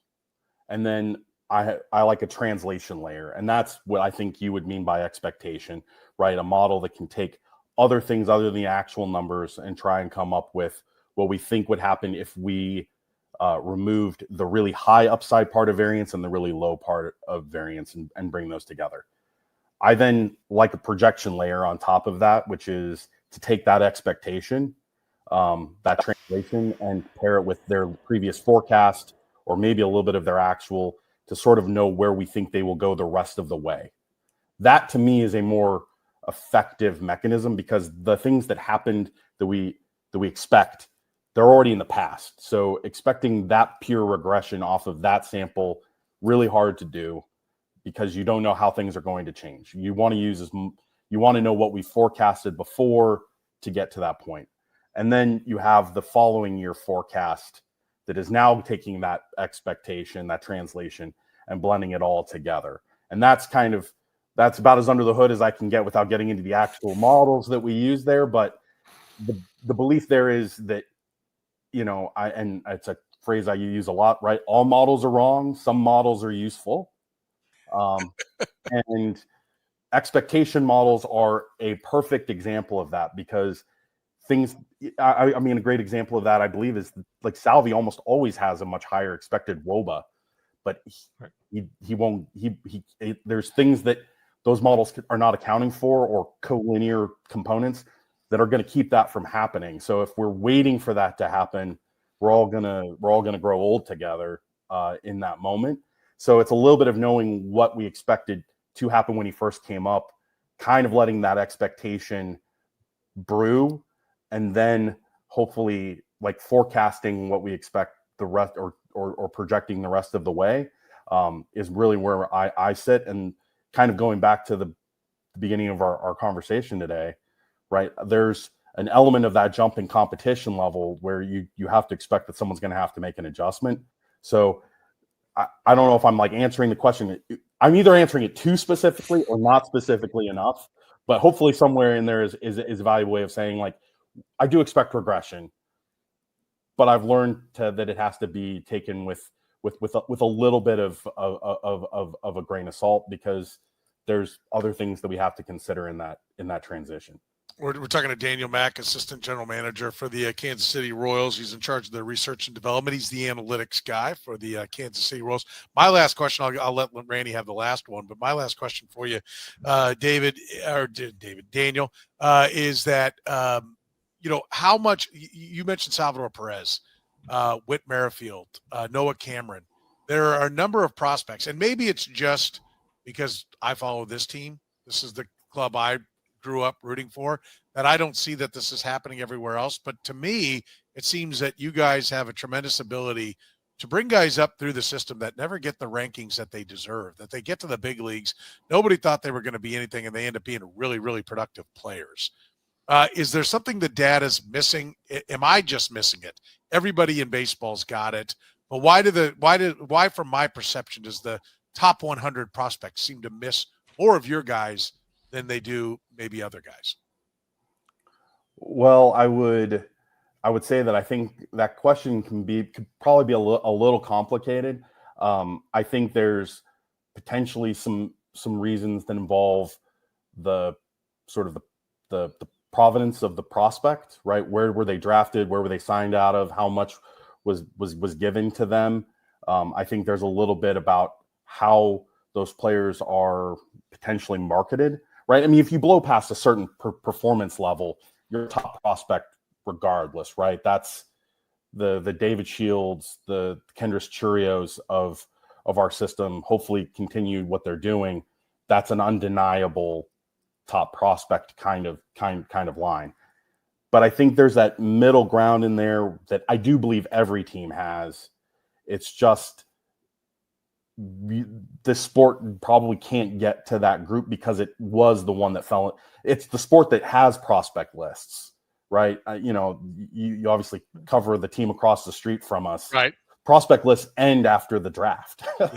Speaker 4: and then I like a translation layer, and that's what I think you would mean by expectation, right? A model that can take other things other than the actual numbers and try and come up with what we think would happen if we removed the really high upside part of variance and the really low part of variance and bring those together. I then like a projection layer on top of that, which is to take that expectation, that translation, and pair it with their previous forecast or maybe a little bit of their actual, to sort of know where we think they will go the rest of the way. That to me is a more effective mechanism, because the things that happened that we expect, they're already in the past. So expecting that pure regression off of that sample, really hard to do, because you don't know how things are going to change. You want to know what we forecasted before to get to that point. And then you have the following year forecast that is now taking that expectation, that translation, and blending it all together. And that's about as under the hood as I can get without getting into the actual models that we use there. But the belief there is that, and it's a phrase I use a lot, right? All models are wrong. Some models are useful. And expectation models are a perfect example of that, because things. I mean, a great example of that, I believe, is like Salvi almost always has a much higher expected WOBA, but he won't. There's things that those models are not accounting for, or collinear components that are going to keep that from happening. So if we're waiting for that to happen, we're all gonna grow old together in that moment. So it's a little bit of knowing what we expected to happen when he first came up, kind of letting that expectation brew, and then hopefully like forecasting what we expect the rest, or projecting the rest of the way, is really where I sit. And kind of going back to the beginning of our conversation today, right? There's an element of that jump in competition level where you have to expect that someone's going to have to make an adjustment. So I don't know if I'm like answering the question. I'm either answering it too specifically or not specifically enough, but hopefully somewhere in there is a valuable way of saying, like, I do expect regression, but I've learned that it has to be taken with a little bit of a grain of salt, because there's other things that we have to consider in that transition.
Speaker 1: We're talking to Daniel Mack, Assistant General Manager for the Kansas City Royals. He's in charge of the research and development. He's the analytics guy for the Kansas City Royals. My last question, I'll let Rany have the last one, but my last question for you, Daniel, is that, how much you mentioned Salvador Perez, Whit Merrifield, Noah Cameron. There are a number of prospects, and maybe it's just because I follow this team. This is the club I grew up rooting for, that I don't see that this is happening everywhere else. But to me, it seems that you guys have a tremendous ability to bring guys up through the system that never get the rankings that they deserve, that they get to the big leagues. Nobody thought they were going to be anything, and they end up being really, really productive players. Is there something the data's missing? Am I just missing it? Everybody in baseball's got it, but why from my perception does the top 100 prospects seem to miss more of your guys than they do maybe other guys?
Speaker 4: Well, I would say that I think that question could probably be a little complicated. I think there's potentially some reasons that involve the sort of the provenance of the prospect, right? Where were they drafted? Where were they signed out of? How much was given to them? I think there's a little bit about how those players are potentially marketed, right? I mean, if you blow past a certain performance level, you're a top prospect regardless, right? That's the David Shields, the Kendrys Churios of our system, hopefully continue what they're doing. That's an undeniable top prospect kind of line. But I think there's that middle ground in there that I do believe every team has. It's just the sport probably can't get to that group because it was the one that fell. It's the sport that has prospect lists, right? You obviously cover the team across the street from us.
Speaker 1: Right.
Speaker 4: Prospect lists end after the draft. Yeah.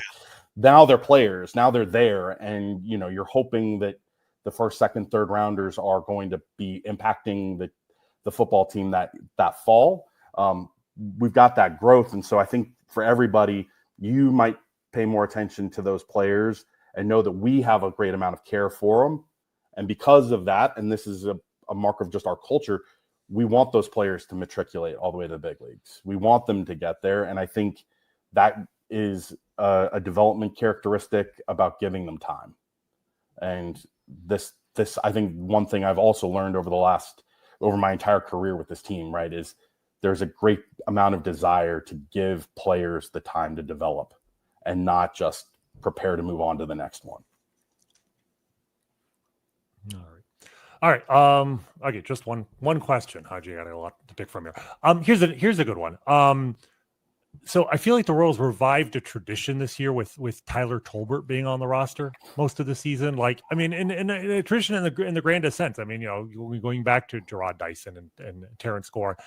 Speaker 4: Now they're players. Now they're there. And, you're hoping that the first, second, third rounders are going to be impacting the football team that fall. We've got that growth. And so I think for everybody, you might pay more attention to those players and know that we have a great amount of care for them. And because of that, and this is a mark of just our culture, we want those players to matriculate all the way to the big leagues. We want them to get there. And I think that is a development characteristic about giving them time. And this, I think one thing I've also learned over my entire career with this team, right, is there's a great amount of desire to give players the time to develop and not just prepare to move on to the next one.
Speaker 3: All right. Okay. Just one question. Haji, I got a lot to pick from here. Here's a good one. So I feel like the Royals revived a tradition this year with Tyler Tolbert being on the roster most of the season. Like, I mean, in a tradition in the grandest sense. I mean, going back to Gerard Dyson and Terrence Gore,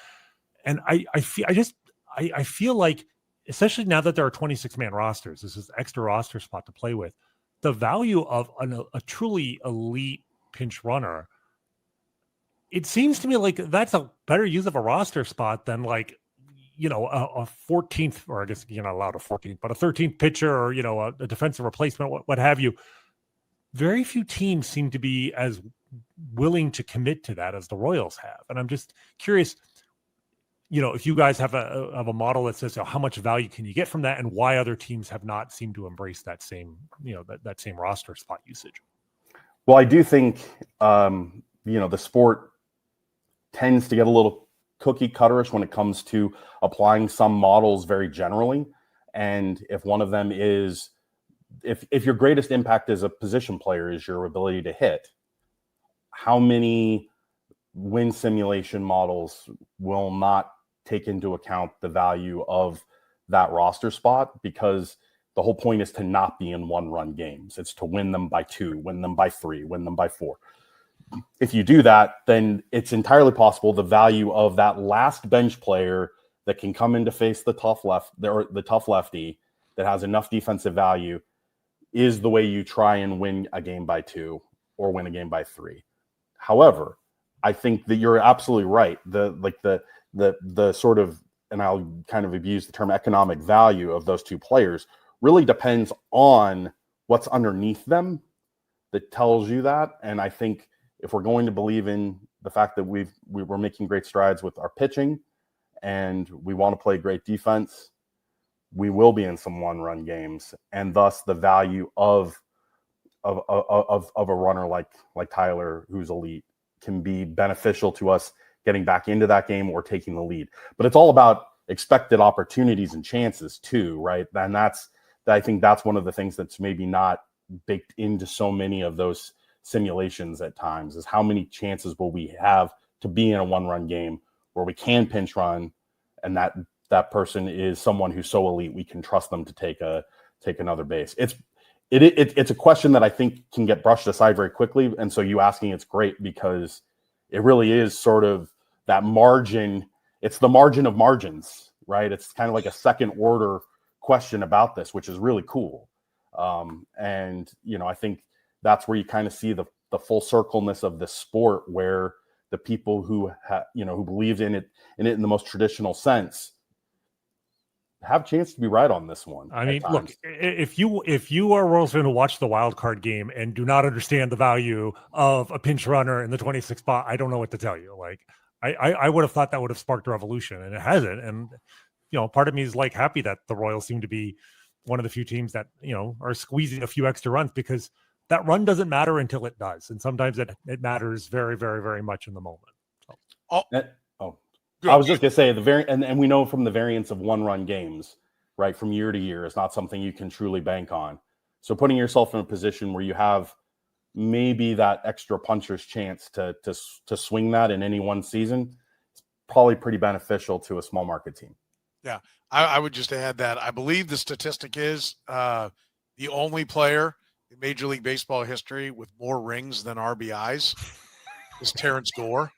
Speaker 3: and I feel like, especially now that there are 26-man rosters, this is extra roster spot to play with. The value of a truly elite pinch runner, it seems to me like that's a better use of a roster spot than like, a 14th, or I guess you're not allowed a 14th, but a 13th pitcher, or, a defensive replacement, what have you. Very few teams seem to be as willing to commit to that as the Royals have. And I'm just curious, if you guys have a model that says how much value can you get from that, and why other teams have not seemed to embrace that same, that same roster spot usage.
Speaker 4: Well, I do think, the sport tends to get a little cookie cutterish when it comes to applying some models very generally. And if one of them is, if your greatest impact as a position player is your ability to hit, how many win simulation models will not take into account the value of that roster spot? Because the whole point is to not be in one-run games. It's to win them by 2, win them by 3, win them by 4. If you do that, then it's entirely possible the value of that last bench player that can come in to face the tough lefty that has enough defensive value is the way you try and win a game by 2 or win a game by 3. However, I think that you're absolutely right. The sort of, and I'll kind of abuse the term, economic value of those two players really depends on what's underneath them that tells you that. And I think if we're going to believe in the fact that we're making great strides with our pitching and we want to play great defense, we will be in some one-run games, and thus the value of a runner like Tyler, who's elite, can be beneficial to us getting back into that game or taking the lead. But it's all about expected opportunities and chances too, right? And I think that's one of the things that's maybe not baked into so many of those simulations at times, is how many chances will we have to be in a one-run game where we can pinch run, and that person is someone who's so elite we can trust them to take another base. It's a question that I think can get brushed aside very quickly, and so you asking it's great, because it really is sort of that margin. It's the margin of margins, right? It's kind of like a second order question about this, which is really cool. And I think that's where you kind of see the full circleness of the sport, where the people who who believe in it in the most traditional sense have a chance to be right on this one.
Speaker 3: I mean, look, if you are a Royals fan who watched the wild card game and do not understand the value of a pinch runner in the 26th spot, I don't know what to tell you. Like, I would have thought that would have sparked a revolution, and it hasn't. And part of me is like happy that the Royals seem to be one of the few teams that are squeezing a few extra runs, because that run doesn't matter until it does, and sometimes it matters very, very, very much in the moment. So.
Speaker 4: I was just gonna say and we know from the variance of one-run games, right, from year to year, is not something you can truly bank on. So putting yourself in a position where you have maybe that extra puncher's chance to swing that in any one season is probably pretty beneficial to a small market team.
Speaker 1: Yeah, I would just add that I believe the statistic is the only player in Major League Baseball history with more rings than RBIs is Terrence Gore.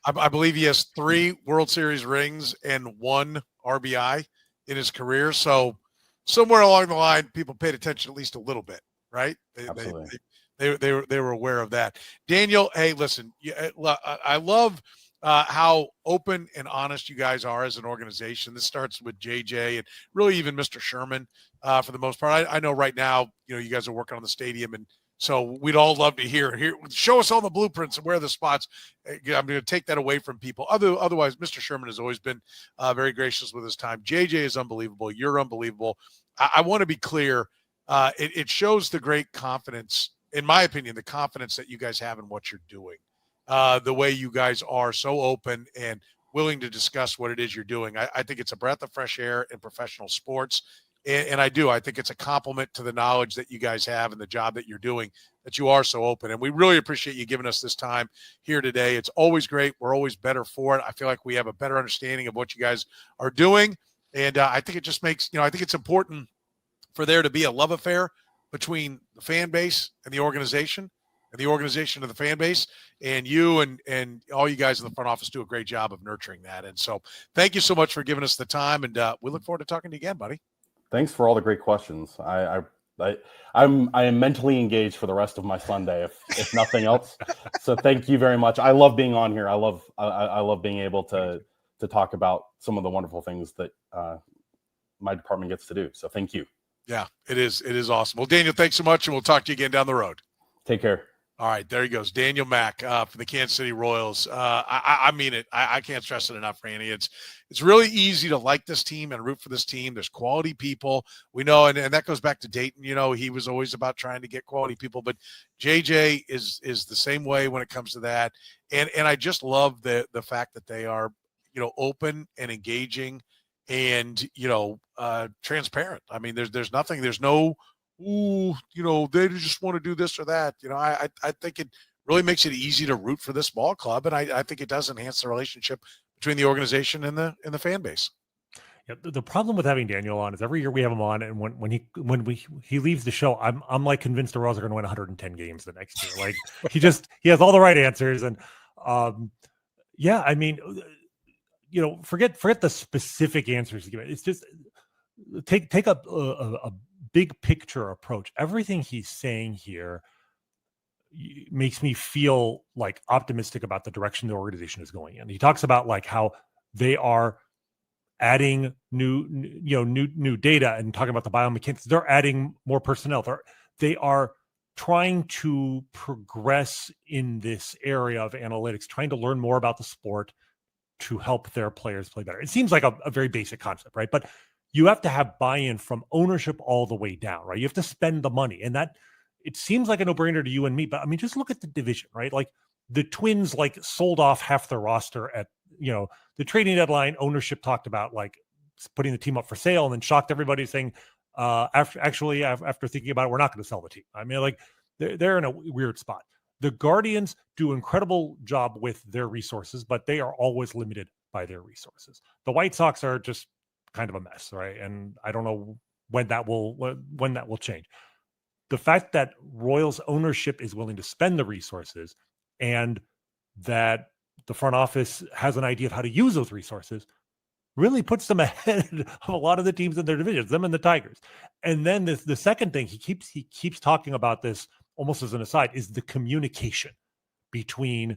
Speaker 1: I believe he has 3 World Series rings and 1 RBI in his career. So somewhere along the line, people paid attention at least a little bit, right?
Speaker 4: Absolutely.
Speaker 1: They were aware of that. Daniel, hey, listen, I love how open and honest you guys are as an organization. This starts with JJ and really even Mr. Sherman for the most part. I know right now, you guys are working on the stadium, and so we'd all love to hear. Show us all the blueprints and where are the spots. I'm going to take that away from people. Otherwise, Mr. Sherman has always been very gracious with his time. JJ is unbelievable. You're unbelievable. I want to be clear. It shows the great confidence, in my opinion, the confidence that you guys have in what you're doing. The way you guys are so open and willing to discuss what it is you're doing. I think it's a breath of fresh air in professional sports. And I think it's a compliment to the knowledge that you guys have and the job that you're doing, that you are so open. And we really appreciate you giving us this time here today. It's always great. We're always better for it. I feel like we have a better understanding of what you guys are doing. And I think it just makes, I think it's important for there to be a love affair between the fan base and the organization, and the organization of the fan base, and you and all you guys in the front office do a great job of nurturing that. And so thank you so much for giving us the time, and we look forward to talking to you again, buddy.
Speaker 4: Thanks for all the great questions. I am mentally engaged for the rest of my Sunday, if nothing else. So thank you very much. I love being on here. I love being able to talk about some of the wonderful things that my department gets to do. So thank you.
Speaker 1: Yeah, it is awesome. Well, Daniel, thanks so much, and we'll talk to you again down the road.
Speaker 4: Take care.
Speaker 1: All right, there he goes, Daniel Mack for the Kansas City Royals. I mean it. I can't stress it enough, Rany. It's really easy to like this team and root for this team. There's quality people. We know, and that goes back to Dayton. You know, he was always about trying to get quality people, but JJ is the same way when it comes to that. And I just love the fact that they are, you know, open and engaging and, you know, transparent. I mean, there's nothing, there's no, ooh, you know, they just want to do this or that. You know, I think it really makes it easy to root for this ball club, and I think it does enhance the relationship between the organization and the fan base.
Speaker 3: Yeah, the problem with having Daniel on is every year we have him on, and when he leaves the show, I'm like convinced the Royals are going to win 110 games the next year. Like he has all the right answers, and yeah, I mean, you know, forget the specific answers to give it. It's just take a big picture approach. Everything he's saying here makes me feel like optimistic about the direction the organization is going in. He talks about like how they are adding new data and talking about the biomechanics. They're adding more personnel. They are trying to progress in this area of analytics, trying to learn more about the sport to help their players play better. It seems like a very basic concept, right? But you have to have buy-in from ownership all the way down, right? You have to spend the money. And that, it seems like a no-brainer to you and me, but I mean, just look at the division, right? Like the Twins, like sold off half their roster at, you know, the trading deadline. Ownership talked about like putting the team up for sale and then shocked everybody saying, after thinking about it, we're not going to sell the team. I mean, like they're in a weird spot. The Guardians do an incredible job with their resources, but they are always limited by their resources. The White Sox are just kind of a mess, right? And I don't know when that will change. The fact that Royals ownership is willing to spend the resources and that the front office has an idea of how to use those resources really puts them ahead of a lot of the teams in their divisions, them and the Tigers. And then the second thing he keeps talking about, this almost as an aside, is the communication between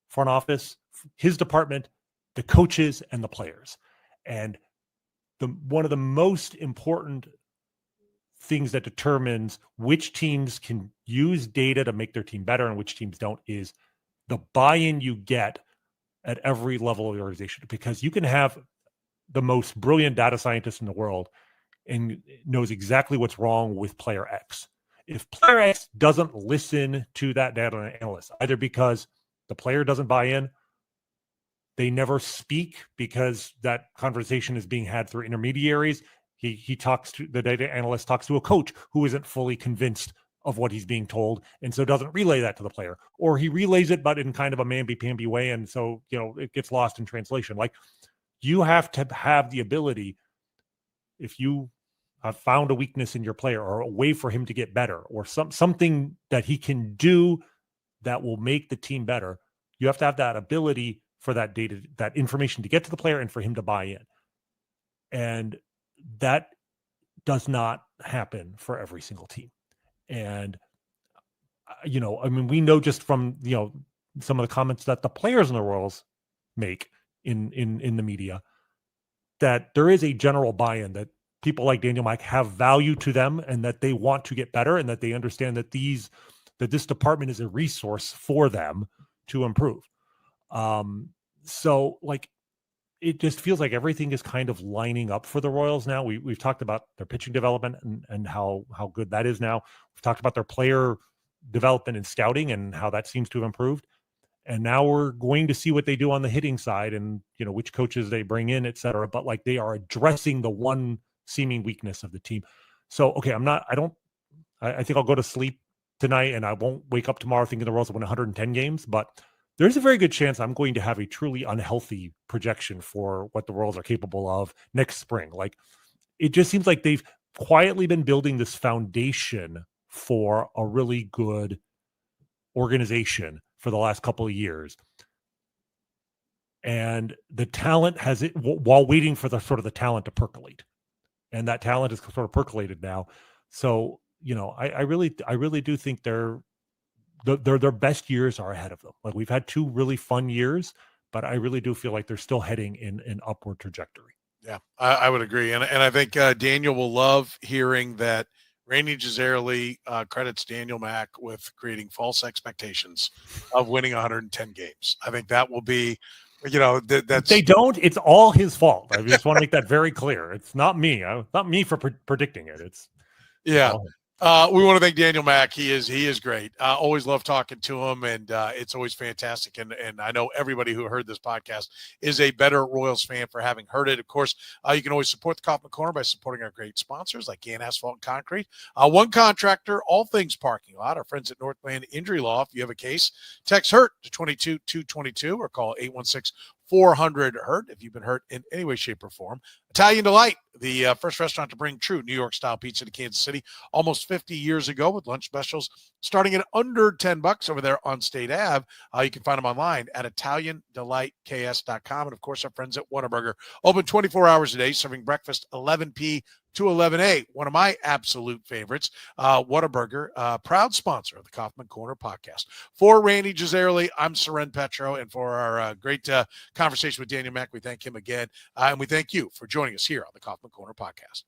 Speaker 3: front office, his department, the coaches, and the players. And one of the most important things that determines which teams can use data to make their team better and which teams don't is the buy-in you get at every level of the organization. Because you can have the most brilliant data scientist in the world and knows exactly what's wrong with player X. If player X doesn't listen to that data analyst, either because the player doesn't buy in, they never speak because that conversation is being had through intermediaries. The data analyst talks to a coach who isn't fully convinced of what he's being told, and so doesn't relay that to the player, or he relays it, but in kind of a mamby-pamby way. And so, you know, it gets lost in translation. Like, you have to have the ability, if you have found a weakness in your player or a way for him to get better or something that he can do that will make the team better, you have to have that ability for that data, that information to get to the player and for him to buy in. And that does not happen for every single team. And, you know, I mean, we know just from, you know, some of the comments that the players in the Royals make in the media, that there is a general buy-in that people like Daniel Mack have value to them and that they want to get better and that they understand that this department is a resource for them to improve. So like, it just feels like everything is kind of lining up for the Royals now. We've talked about their pitching development and how good that is now. We've talked about their player development and scouting and how that seems to have improved. And now we're going to see what they do on the hitting side and, you know, which coaches they bring in, et cetera. But like, they are addressing the one seeming weakness of the team. So, okay, I think I'll go to sleep tonight and I won't wake up tomorrow thinking the Royals will win 110 games, but there's a very good chance I'm going to have a truly unhealthy projection for what the Royals are capable of next spring. Like, it just seems like they've quietly been building this foundation for a really good organization for the last couple of years. And the talent has it while waiting for the talent to percolate. And that talent is sort of percolated now. So, you know, I really do think their best years are ahead of them. Like, we've had 2 really fun years, but I really do feel like they're still heading in an upward trajectory.
Speaker 1: Yeah, I would agree. And I think Daniel will love hearing that Rany Jazayerli credits Daniel Mack with creating false expectations of winning 110 games. I think that will be, that's
Speaker 3: they don't. It's all his fault. I just want to make that very clear. It's not me. Not me for predicting it. It's all him.
Speaker 1: We want to thank Daniel Mack. He is great. Always love talking to him, and it's always fantastic. And I know everybody who heard this podcast is a better Royals fan for having heard it. Of course, you can always support the Kauffman Corner by supporting our great sponsors like Gann Asphalt and Concrete, One Contractor, all things parking lot. Our friends at Northland Injury Law. If you have a case, text HURT to 22222 or call 816-400-HURT if you've been hurt in any way, shape, or form. Italian Delight, the first restaurant to bring true New York-style pizza to Kansas City almost 50 years ago with lunch specials starting at under $10 over there on State Ave. You can find them online at ItalianDelightKS.com. And, of course, our friends at Whataburger, open 24 hours a day, serving breakfast 11 p to 11 a. One of my absolute favorites, Whataburger, proud sponsor of the Kauffman Corner podcast. For Rany Jazayerli, I'm Soren Petro, and for our great conversation with Daniel Mack, we thank him again, and we thank you for joining us here on the Kauffman Corner podcast.